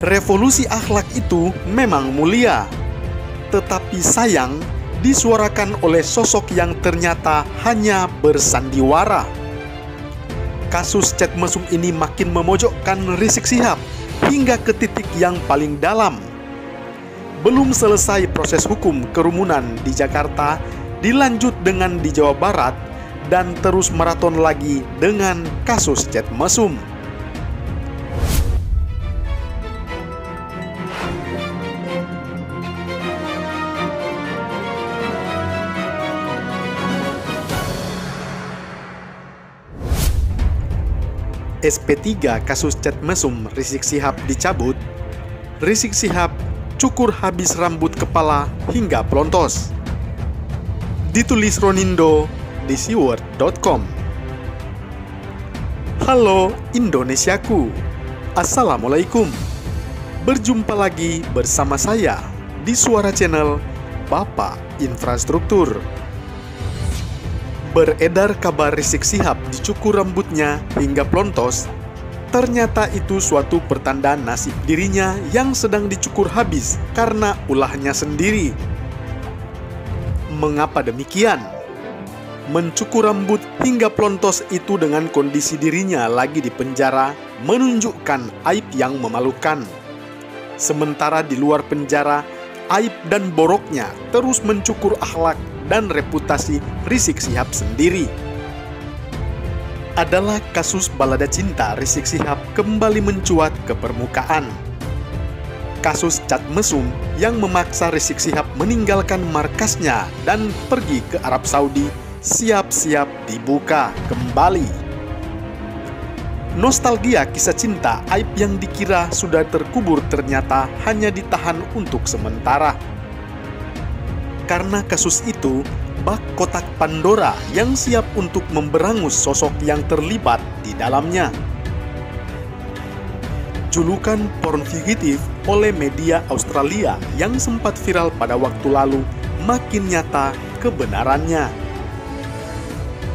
Revolusi akhlak itu memang mulia, tetapi sayang disuarakan oleh sosok yang ternyata hanya bersandiwara. Kasus chat mesum ini makin memojokkan Rizik Syihab hingga ke titik yang paling dalam. Belum selesai proses hukum kerumunan di Jakarta, dilanjut dengan di Jawa Barat, dan terus maraton lagi dengan kasus chat mesum. SP3 kasus chat mesum Rizik Syihab dicabut. Rizik Syihab cukur habis rambut kepala hingga pelontos. Ditulis Ronindo di siword.com. Halo Indonesiaku, Assalamualaikum. Berjumpa lagi bersama saya di Suara Channel Bapak Infrastruktur. Beredar kabar Rizik Syihab dicukur rambutnya hingga pelontos. Ternyata itu suatu pertanda nasib dirinya yang sedang dicukur habis karena ulahnya sendiri. Mengapa demikian? Mencukur rambut hingga pelontos itu dengan kondisi dirinya lagi di penjara menunjukkan aib yang memalukan. Sementara di luar penjara, aib dan boroknya terus mencukur akhlak dan reputasi Rizik Syihab sendiri. Adalah kasus balada cinta Rizik Syihab kembali mencuat ke permukaan. Kasus chat mesum yang memaksa Rizik Syihab meninggalkan markasnya dan pergi ke Arab Saudi siap-siap dibuka kembali. Nostalgia kisah cinta aib yang dikira sudah terkubur ternyata hanya ditahan untuk sementara. Karena kasus itu, bak kotak Pandora yang siap untuk memberangus sosok yang terlibat di dalamnya. Julukan porn fugitif oleh media Australia yang sempat viral pada waktu lalu makin nyata kebenarannya.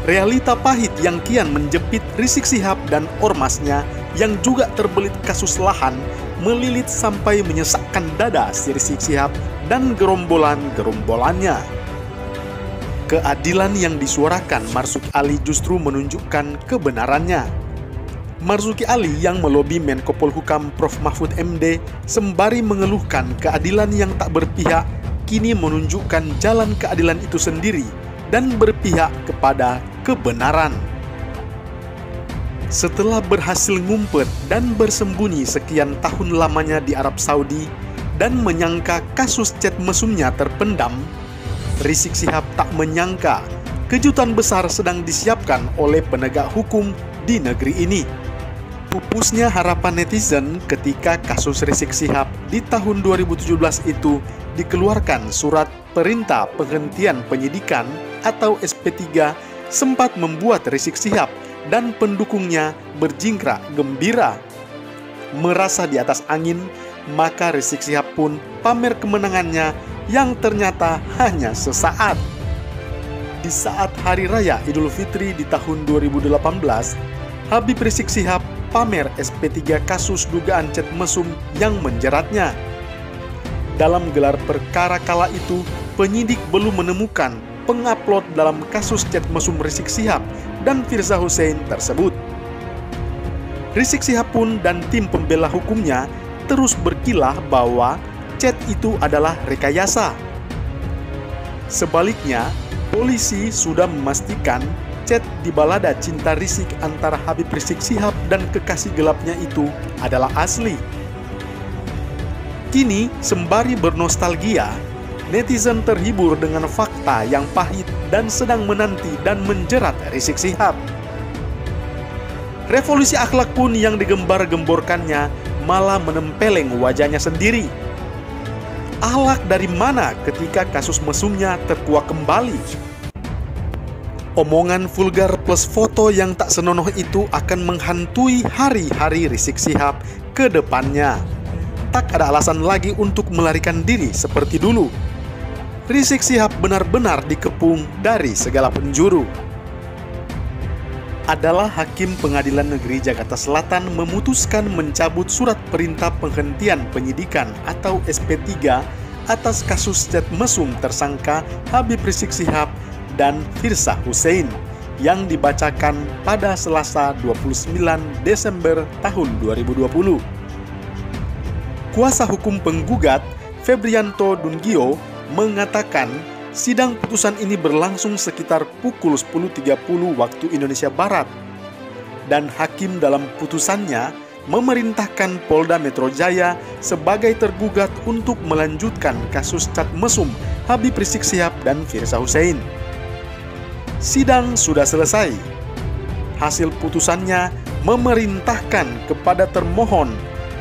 Realita pahit yang kian menjepit Rizik Syihab dan ormasnya yang juga terbelit kasus lahan melilit sampai menyesakkan dada si Rizik Syihab dan gerombolan-gerombolannya. Keadilan yang disuarakan Marzuki Ali justru menunjukkan kebenarannya. Marzuki Ali yang melobi Menko Polhukam Prof. Mahfud MD sembari mengeluhkan keadilan yang tak berpihak, kini menunjukkan jalan keadilan itu sendiri dan berpihak kepada kebenaran. Setelah berhasil ngumpet dan bersembunyi sekian tahun lamanya di Arab Saudi dan menyangka kasus chat mesumnya terpendam, Rizik Syihab tak menyangka kejutan besar sedang disiapkan oleh penegak hukum di negeri ini. Pupusnya harapan netizen ketika kasus Rizik Syihab di tahun 2017 itu dikeluarkan surat perintah penghentian penyidikan atau SP3 sempat membuat Rizik Syihab dan pendukungnya berjingkrak gembira. Merasa di atas angin, maka Rizik Syihab pun pamer kemenangannya yang ternyata hanya sesaat. Di saat Hari Raya Idul Fitri di tahun 2018, Habib Rizik Syihab pamer SP3 kasus dugaan chat mesum yang menjeratnya. Dalam gelar perkara kala itu, penyidik belum menemukan pengupload dalam kasus chat mesum Rizik Syihab dan Firza Husein tersebut. Rizik Syihab pun dan tim pembela hukumnya terus berkilah bahwa chat itu adalah rekayasa. Sebaliknya, polisi sudah memastikan chat di balada cinta Rizik antara Habib Rizik Syihab dan kekasih gelapnya itu adalah asli. Kini, sembari bernostalgia, netizen terhibur dengan fakta yang pahit dan sedang menanti dan menjerat Rizik Syihab. Revolusi akhlak pun yang digembar-gemborkannya malah menempeleng wajahnya sendiri. Akhlak dari mana ketika kasus mesumnya terkuak kembali? Omongan vulgar plus foto yang tak senonoh itu akan menghantui hari-hari Rizik Syihab ke depannya. Tak ada alasan lagi untuk melarikan diri seperti dulu. Rizik Syihab benar-benar dikepung dari segala penjuru. adalah Hakim Pengadilan Negeri Jakarta Selatan memutuskan mencabut surat perintah penghentian penyidikan atau SP3 atas kasus chat mesum tersangka Habib Rizik Syihab dan Firza Husein yang dibacakan pada Selasa 29 Desember tahun 2020. Kuasa hukum penggugat, Febrianto Dungio, mengatakan sidang putusan ini berlangsung sekitar pukul 10.30 waktu Indonesia Barat, dan hakim dalam putusannya memerintahkan Polda Metro Jaya sebagai tergugat untuk melanjutkan kasus cat mesum Habib Rizik Syihab dan Firza Husein. Sidang sudah selesai. Hasil putusannya memerintahkan kepada termohon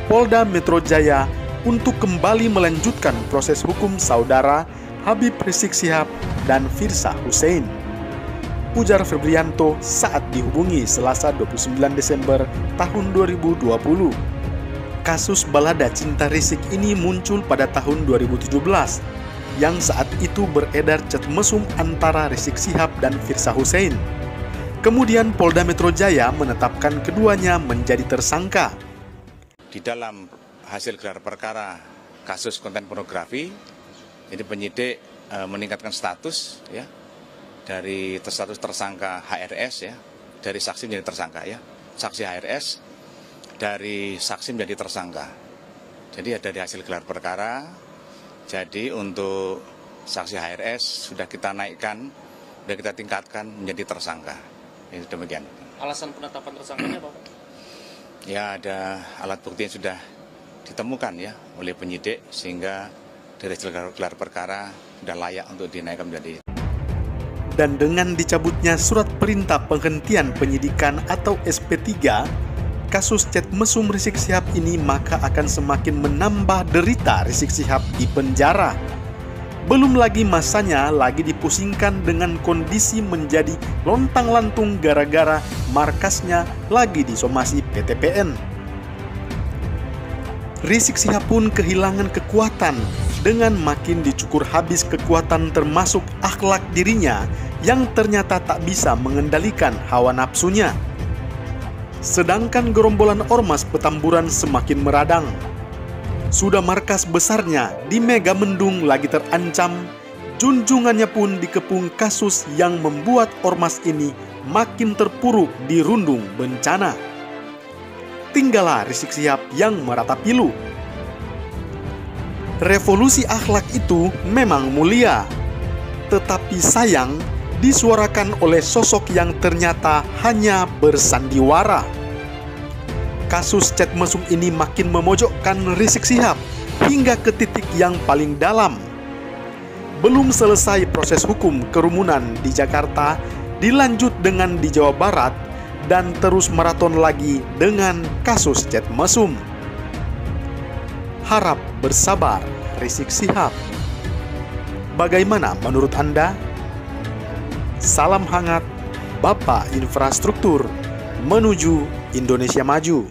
Polda Metro Jaya untuk kembali melanjutkan proses hukum saudara Habib Rizik Syihab dan Firza Husein, ujar Febrianto saat dihubungi Selasa 29 Desember tahun 2020. Kasus balada cinta Rizik ini muncul pada tahun 2017, yang saat itu beredar chat mesum antara Rizik Syihab dan Firza Husein. Kemudian Polda Metro Jaya menetapkan keduanya menjadi tersangka. Di dalam hasil gelar perkara kasus konten pornografi, jadi penyidik meningkatkan status ya dari status tersangka HRS ya, dari saksi menjadi tersangka ya, saksi HRS dari saksi menjadi tersangka. Jadi ada di hasil gelar perkara. Jadi untuk saksi HRS sudah kita naikkan, sudah kita tingkatkan menjadi tersangka. Itu demikian. Alasan penetapan tersangkanya apa, Pak? Ya ada alat bukti yang sudah ditemukan ya oleh penyidik sehingga dari gelar perkara sudah layak untuk dinaikkan menjadi. Dan dengan dicabutnya surat perintah penghentian penyidikan atau SP3, kasus chat mesum Rizik Syihab ini maka akan semakin menambah derita Rizik Syihab di penjara. Belum lagi masanya lagi dipusingkan dengan kondisi menjadi lontang-lantung gara-gara markasnya lagi disomasi PTPN. Rizik Syihab pun kehilangan kekuatan dengan makin dicukur habis kekuatan termasuk akhlak dirinya yang ternyata tak bisa mengendalikan hawa nafsunya. Sedangkan gerombolan ormas Petamburan semakin meradang. Sudah markas besarnya di Megamendung lagi terancam, junjungannya pun dikepung kasus yang membuat ormas ini makin terpuruk di rundung bencana. Tinggallah Rizik Syihab yang meratapi lu. Revolusi akhlak itu memang mulia, tetapi sayang disuarakan oleh sosok yang ternyata hanya bersandiwara. Kasus chat mesum ini makin memojokkan Rizik Syihab hingga ke titik yang paling dalam. Belum selesai proses hukum kerumunan di Jakarta, dilanjut dengan di Jawa Barat, dan terus maraton lagi dengan kasus chat mesum. Harap bersabar Rizik Syihab. Bagaimana menurut Anda? Salam hangat Bapak Infrastruktur menuju Indonesia Maju.